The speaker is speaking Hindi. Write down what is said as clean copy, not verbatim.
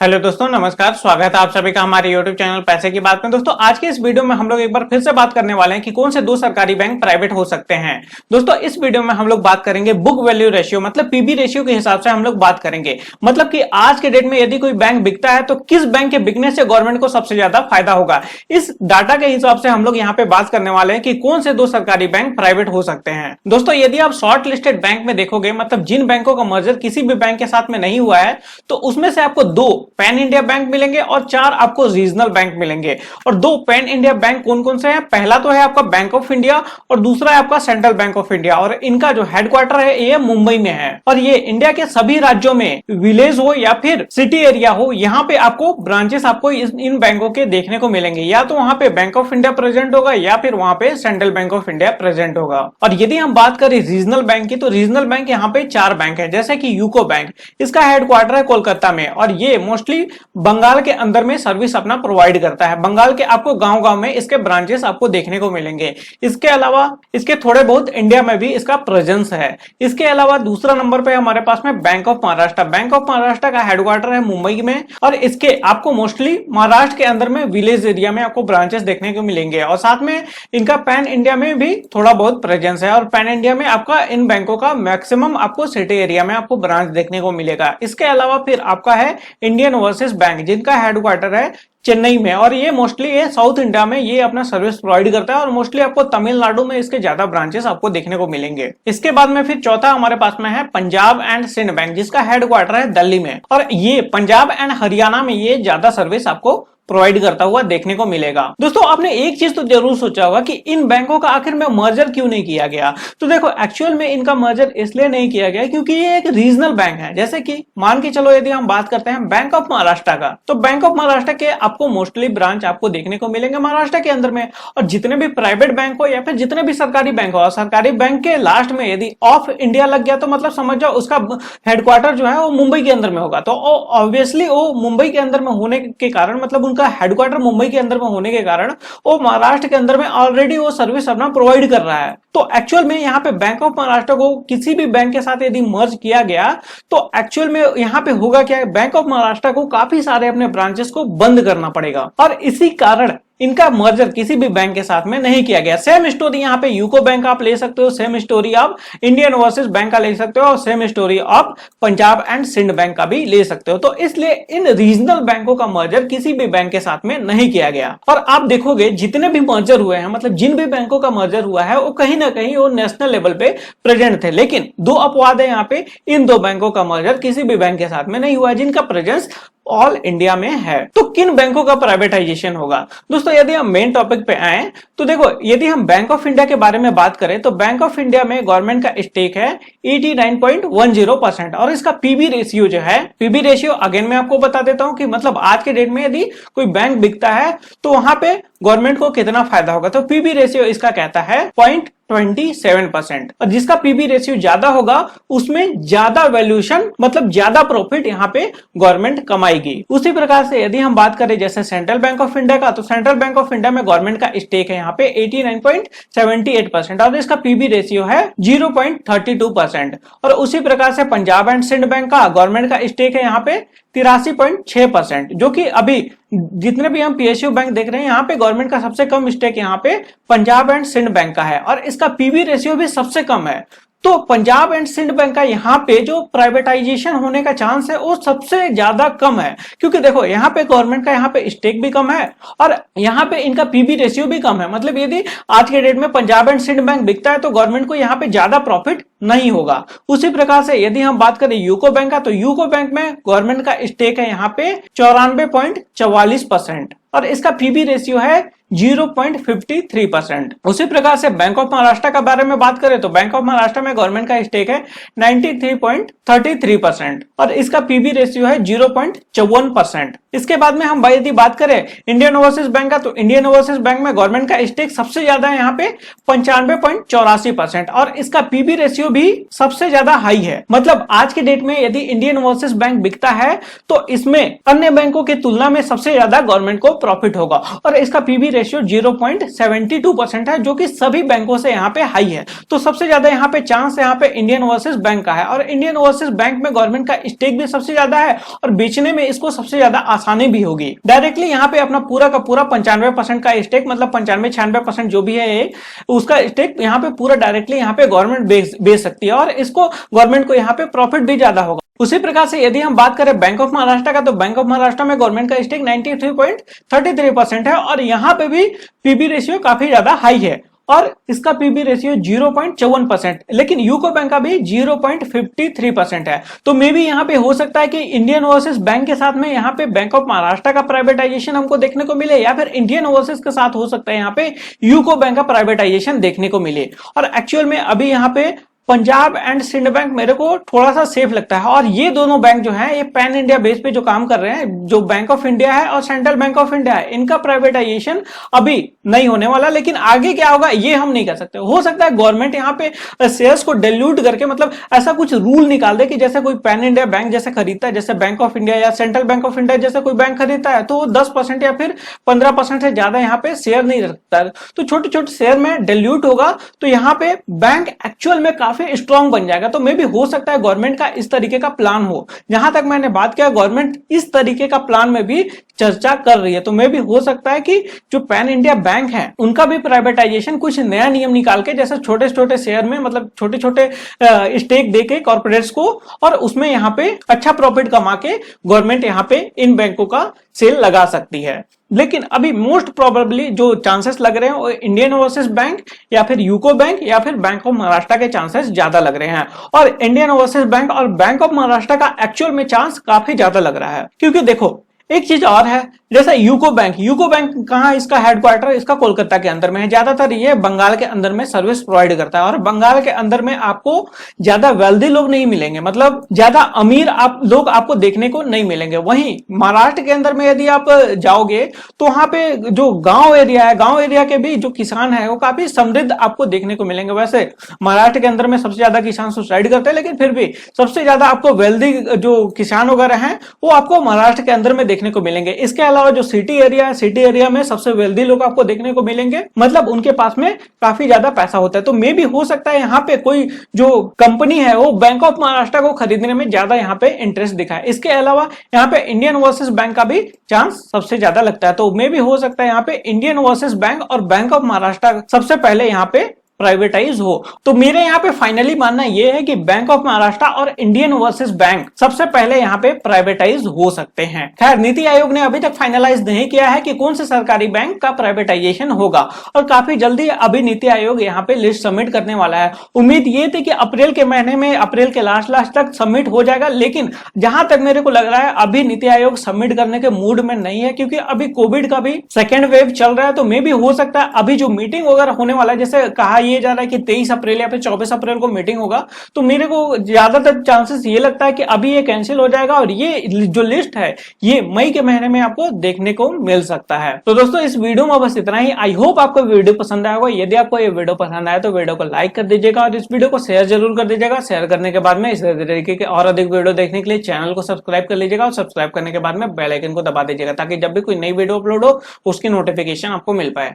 हेलो दोस्तों, नमस्कार। स्वागत है आप सभी का हमारे यूट्यूब चैनल पैसे की बात में। दोस्तों, आज के इस वीडियो में हम लोग एक बार फिर से बात करने वाले हैं कि कौन से दो सरकारी बैंक प्राइवेट हो सकते हैं। दोस्तों, इस वीडियो में हम लोग बात करेंगे बुक वैल्यू रेशियो, मतलब पीबी रेशियो के हिसाब से हम लोग बात करेंगे। मतलब कि आज के डेट में यदि कोई बैंक बिकता है तो किस बैंक के बिकने से गवर्नमेंट को सबसे ज्यादा फायदा होगा, इस डाटा के हिसाब से हम लोग यहाँ पे बात करने वाले हैं कि कौन से दो सरकारी बैंक प्राइवेट हो सकते हैं। दोस्तों, यदि आप शॉर्ट लिस्टेड बैंक में देखोगे, मतलब जिन बैंकों का मर्जर किसी भी बैंक के साथ में नहीं हुआ है, तो उसमें से आपको दो पैन इंडिया बैंक मिलेंगे और चार आपको रीजनल बैंक मिलेंगे। और दो पैन इंडिया बैंक कौन कौन से हैं? पहला तो है आपका बैंक ऑफ इंडिया और दूसरा है आपका सेंट्रल बैंक ऑफ इंडिया। और इनका जो हेडक्वार्टर है ये मुंबई में है। और ये इंडिया के सभी राज्यों में, विलेज हो या फिर सिटी एरिया हो, यहाँ पे आपको ब्रांचेस आपको इन बैंकों के देखने को मिलेंगे। या तो वहां पे बैंक ऑफ इंडिया प्रेजेंट होगा या फिर वहां पे central bank of India present होगा। और यदि हम बात करें रीजनल बैंक की, तो रीजनल बैंक यहाँ पे चार बैंक है, जैसे कि यूको बैंक, इसका हेडक्वार्टर है कोलकाता में और ये मोस्टली बंगाल के अंदर में सर्विस अपना प्रोवाइड करता है। बंगाल के आपको गांव-गांव में इसके ब्रांचेस आपको देखने को मिलेंगे। इसके अलावा इसके थोड़े बहुत इंडिया में भी इसका प्रेजेंस है। इसके अलावा दूसरा नंबर पे हमारे पास में bank of Maharashtra. Bank of Maharashtra का हेडक्वार्टर है मुंबई में और इसके आपको मोस्टली महाराष्ट्र के अंदर में विलेज एरिया में आपको ब्रांचेस देखने को मिलेंगे। और साथ में इनका पैन इंडिया में भी थोड़ा बहुत प्रेजेंस है और पैन इंडिया में आपका इन बैंकों का मैक्सिमम आपको सिटी एरिया में आपको ब्रांच देखने को मिलेगा। इसके अलावा फिर आपका है इंडियन ओवरसीज बैंक, जिनका हेडक्वार्टर है चेन्नई में और ये मोस्टली ये साउथ इंडिया में ये अपना सर्विस प्रोवाइड करता है और मोस्टली आपको तमिलनाडु में इसके ज्यादा ब्रांचेस आपको देखने को मिलेंगे। इसके बाद में फिर चौथा हमारे पास में है पंजाब एंड सिंध बैंक, जिसका हेडक्वार्टर है दिल्ली में और ये पंजाब एंड हरियाणा में ये ज्यादा सर्विस आपको प्रोवाइड करता हुआ देखने को मिलेगा। दोस्तों, आपने एक चीज तो जरूर सोचा होगा कि इन बैंकों का आखिर में मर्जर क्यों नहीं किया गया। तो देखो, एक्चुअल में इनका मर्जर इसलिए नहीं किया गया क्योंकि ये एक रीजनल बैंक है। जैसे कि मान के चलो यदि हम बात करते हैं बैंक ऑफ महाराष्ट्र का, तो बैंक ऑफ महाराष्ट्र के आपको मोस्टली ब्रांच आपको देखने को मिलेंगे महाराष्ट्र के अंदर में। और जितने भी प्राइवेट बैंक हो या फिर जितने भी सरकारी बैंक हो, सरकारी बैंक के लास्ट में यदि ऑफ इंडिया लग गया तो मतलब समझ जाओ उसका हेडक्वार्टर जो है वो मुंबई के अंदर में होगा। तो ऑब्वियसली वो मुंबई के अंदर में होने के कारण, मतलब उनका हेडक्वार्टर मुंबई के अंदर में होने के कारण वो महाराष्ट्र के अंदर में ऑलरेडी वो सर्विस अपना प्रोवाइड कर रहा है। तो एक्चुअल में यहाँ पे बैंक ऑफ महाराष्ट्र को किसी भी बैंक के साथ यदि मर्ज किया गया तो एक्चुअल में यहाँ पे होगा क्या, बैंक ऑफ महाराष्ट्र को काफी सारे अपने ब्रांचेस को बंद करना पड़ेगा और इसी कारण इनका मर्जर किसी भी बैंक के साथ में नहीं किया गया। सेम स्टोरी यहाँ पे यूको बैंक आप ले सकते हो, सेम स्टोरी आप इंडियन ओवरसीज बैंक का ले सकते हो और सेम स्टोरी आप पंजाब एंड सिंध बैंक का भी ले सकते हो। तो इसलिए इन रीजनल बैंकों का मर्जर किसी भी बैंक के साथ में नहीं किया गया। और आप देखोगे जितने भी मर्जर हुए हैं, मतलब जिन भी बैंकों का मर्जर हुआ है वो कहीं ना कहीं वो नेशनल लेवल पे प्रेजेंट थे। लेकिन दो अपवाद है यहाँ पे, इन दो बैंकों का मर्जर किसी भी बैंक के साथ में नहीं हुआ जिनका प्रेजेंस ऑल इंडिया में है। तो किन बैंकों का प्राइवेटाइजेशन होगा? दोस्तों, यदि हम मेन टॉपिक पे आए तो देखो, यदि हम बैंक ऑफ इंडिया के बारे में बात करें तो बैंक ऑफ इंडिया में गवर्नमेंट का स्टेक है 89.10% और इसका पीबी रेशियो जो है, पीबी रेशियो अगेन मैं आपको बता देता हूं कि मतलब आज के डेट में यदि कोई बैंक बिकता है तो वहां पे गवर्नमेंट को कितना फायदा होगा। तो पीबी रेशियो इसका कहता है 0.27% और जिसका पीबी रेशियो ज्यादा होगा उसमें ज्यादा वैल्यूएशन, मतलब ज्यादा प्रॉफिट यहाँ पे गवर्नमेंट कमाएगी। उसी प्रकार से यदि हम बात करें जैसे सेंट्रल बैंक ऑफ इंडिया का, तो सेंट्रल बैंक ऑफ इंडिया में गवर्नमेंट का स्टेक है यहाँ पे 89.78% और इसका पीबी रेशियो है 0.32%। और उसी प्रकार से पंजाब एंड सिंध बैंक का गवर्नमेंट का स्टेक है यहाँ पे 83.6%, जो कि अभी जितने भी हम पीएसयू बैंक देख रहे हैं यहाँ पे गवर्नमेंट का सबसे कम स्टेक यहाँ पे पंजाब एंड सिंध बैंक का है और इसका पीबी रेशियो भी सबसे कम है। तो पंजाब एंड सिंध बैंक का यहाँ पे जो प्राइवेटाइजेशन होने का चांस है वो सबसे ज्यादा कम है, क्योंकि देखो यहाँ पे गवर्नमेंट का यहाँ पे स्टेक भी कम है और यहाँ पे इनका पीबी रेशियो भी कम है। मतलब यदि आज के डेट में पंजाब एंड सिंध बैंक बिकता है तो गवर्नमेंट को यहाँ पे ज्यादा प्रॉफिट नहीं होगा। उसी प्रकार से यदि हम बात करें यूको बैंक का, तो यूको बैंक में गवर्नमेंट का स्टेक है यहाँ पे 94.44% और इसका पीबी रेशियो है 0.53%। उसी प्रकार से बैंक ऑफ महाराष्ट्र का बारे में बात करें तो बैंक ऑफ महाराष्ट्र में गवर्नमेंट का स्टेक है 93.33% और इसका पीबी रेशियो है 0.54%। इसके बाद में हम यदि बात करें इंडियन ओवरसीज बैंक का, तो इंडियन ओवरसीज बैंक में गवर्नमेंट का स्टेक सबसे ज्यादा है यहाँ पे 95.84% और इसका पीबी रेशियो भी सबसे ज्यादा हाई है। मतलब आज के डेट में यदि इंडियन ओवरसीज बैंक बिकता है तो इसमें अन्य बैंकों की तुलना में सबसे ज्यादा गवर्नमेंट को प्रॉफिट होगा और इसका पीबी रेशियो 0.72% है, जो कि सभी बैंकों से यहाँ पे हाई है। तो सबसे ज्यादा यहाँ पे चांस यहाँ पे इंडियन ओवरसीज बैंक का है, और इंडियन ओवरसीज बैंक में गवर्नमेंट का स्टेक भी सबसे ज्यादा है और बेचने में इसको सबसे ज्यादा आसानी भी होगी। डायरेक्टली यहाँ पे अपना पूरा का पूरा 95% का स्टेक, मतलब 95-96% जो भी है उसका स्टेक यहाँ पे पूरा डायरेक्टली यहाँ पे गवर्नमेंट बेच सकती है, और इसको गवर्नमेंट को यहाँ पे प्रॉफिट भी ज्यादा होगा। उसी प्रकार से यदि हम बात करें बैंक ऑफ महाराष्ट्र का, तो बैंक ऑफ महाराष्ट्र में गवर्नमेंट का स्टेक 93.33% है, और यहाँ पे भी पीबी रेशियो काफी ज्यादा हाई है, और इसका पीबी रेशियो 0.54%, लेकिन यूको बैंक का भी 0.53% है। तो मे भी यहाँ पे हो सकता है कि इंडियन ओवरसीज बैंक के साथ में यहाँ पे बैंक ऑफ महाराष्ट्र का प्राइवेटाइजेशन हमको देखने को मिले, या फिर इंडियन ओवरसीज के साथ हो सकता है यहाँ पे यूको बैंक का प्राइवेटाइजेशन देखने को मिले। और एक्चुअल में अभी यहाँ पे पंजाब एंड सिंध बैंक मेरे को थोड़ा सा सेफ लगता है, और ये दोनों बैंक जो हैं ये पैन इंडिया बेस पे जो काम कर रहे हैं, जो बैंक ऑफ इंडिया है और सेंट्रल बैंक ऑफ इंडिया है, इनका प्राइवेटाइजेशन अभी नहीं होने वाला, लेकिन आगे क्या होगा ये हम नहीं कर सकते। हो सकता है गवर्नमेंट यहाँ पे शेयर्स को डिल्यूट करके, मतलब ऐसा कुछ रूल निकाल दे कि जैसे कोई पैन इंडिया बैंक जैसे खरीदता है, जैसे बैंक ऑफ इंडिया या सेंट्रल बैंक ऑफ इंडिया जैसे कोई बैंक खरीदता है, तो 10% या फिर 15% से ज्यादा यहाँ पे शेयर नहीं रखता है, तो छोटे छोटे शेयर में डिल्यूट होगा, तो यहाँ पे बैंक एक्चुअल में काफी स्ट्रांग बन जाएगा। तो मे भी हो सकता है गवर्नमेंट का इस तरीके का प्लान हो। जहां तक मैंने बात किया, गवर्नमेंट इस तरीके का प्लान में भी चर्चा कर रही है, तो मे भी हो सकता है कि जो पैन इंडिया बैंक है उनका भी प्राइवेटाइजेशन कुछ नया नियम निकाल के, जैसे छोटे छोटे शेयर में, मतलब छोटे छोटे स्टेक देके कॉर्पोरेट्स को, और उसमें यहाँ पे अच्छा प्रॉफिट कमा के गवर्नमेंट यहाँ पे इन बैंकों का सेल लगा सकती है। लेकिन अभी मोस्ट प्रोबेबली जो चांसेस लग रहे हैं वो इंडियन ओवरसीज बैंक या फिर यूको बैंक या फिर बैंक ऑफ महाराष्ट्र के चांसेस ज्यादा लग रहे हैं, और इंडियन ओवरसीज बैंक और बैंक ऑफ महाराष्ट्र का एक्चुअल में चांस काफी ज्यादा लग रहा है। क्योंकि देखो एक चीज और है, जैसे यूको बैंक कहाँ, इसका हेडक्वार्टर इसका कोलकाता के अंदर में है। ज्यादातर ये बंगाल के अंदर में सर्विस प्रोवाइड करता है, और बंगाल के अंदर में आपको ज्यादा वेल्दी लोग नहीं मिलेंगे, मतलब ज्यादा अमीर लोग आपको देखने को नहीं मिलेंगे। वहीं महाराष्ट्र के अंदर में यदि आप जाओगे तो वहां पे जो गांव एरिया है, गांव एरिया के भी जो किसान है वो काफी समृद्ध आपको देखने को मिलेंगे। वैसे महाराष्ट्र के अंदर में सबसे ज्यादा किसान सुसाइड करते हैं, लेकिन फिर भी सबसे ज्यादा आपको वेल्दी जो किसान वगैरह हैं वो आपको महाराष्ट्र के अंदर में देखने को मिलेंगे। इसके अलावा जो सिटी एरिया है, सिटी एरिया में सबसे वेल्दी लोग आपको देखने को मिलेंगे, मतलब उनके पास में काफी ज्यादा पैसा होता है। तो मे भी हो सकता है यहाँ पे कोई जो कंपनी है वो बैंक ऑफ महाराष्ट्र को खरीदने में ज्यादा यहाँ पे इंटरेस्ट दिखाए। इसके अलावा यहाँ पे इंडियन ओवरसीज बैंक का भी चांस सबसे ज्यादा लगता है, तो मे भी हो सकता है यहाँ पे इंडियन ओवरसीज बैंक और बैंक ऑफ महाराष्ट्र सबसे पहले यहाँ पे प्राइवेटाइज हो। तो मेरे यहाँ पे फाइनली मानना यह है कि बैंक ऑफ महाराष्ट्र और इंडियन ओवरसीज बैंक सबसे पहले यहाँ पे प्राइवेटाइज हो सकते हैं। खैर नीति आयोग ने अभी तक फाइनलाइज नहीं किया है कि कौन से सरकारी बैंक का प्राइवेटाइजेशन होगा, और काफी जल्दी अभी नीति आयोग यहाँ पे लिस्ट सबमिट करने वाला है। उम्मीद ये थी कि अप्रैल के महीने में, अप्रैल के लास्ट तक सबमिट हो जाएगा, लेकिन जहां तक मेरे को लग रहा है अभी नीति आयोग सबमिट करने के मूड में नहीं है, क्योंकि अभी कोविड का भी सेकेंड वेव चल रहा है। तो मे भी हो सकता है अभी जो मीटिंग वगैरह होने वाला है, जैसे कहा ये जा रहा है कि 23 अप्रैल या फिर 24 अप्रैल को मीटिंग होगा, तो मेरे को ज्यादातर चांसेस ये लगता है कि अभी ये कैंसिल हो जाएगा, और ये जो लिस्ट है ये मई के महीने में आपको देखने को मिल सकता है। तो दोस्तों इस वीडियो में बस इतना ही। आई होप आपको वीडियो पसंद आया होगा। यदि आपको ये वीडियो पसंद आया तो वीडियो को लाइक कर दीजिएगा, और इस वीडियो को शेयर जरूर कर दीजिएगा। शेयर करने के बाद में इस तरीके के और अधिक वीडियो देखने के लिए चैनल को सब्सक्राइब कर लीजिएगा, और सब्सक्राइब करने के बाद में बेल आइकन को दबा दीजिएगा, ताकि जब भी कोई नई वीडियो अपलोड हो उसकी नोटिफिकेशन आपको मिल पाए।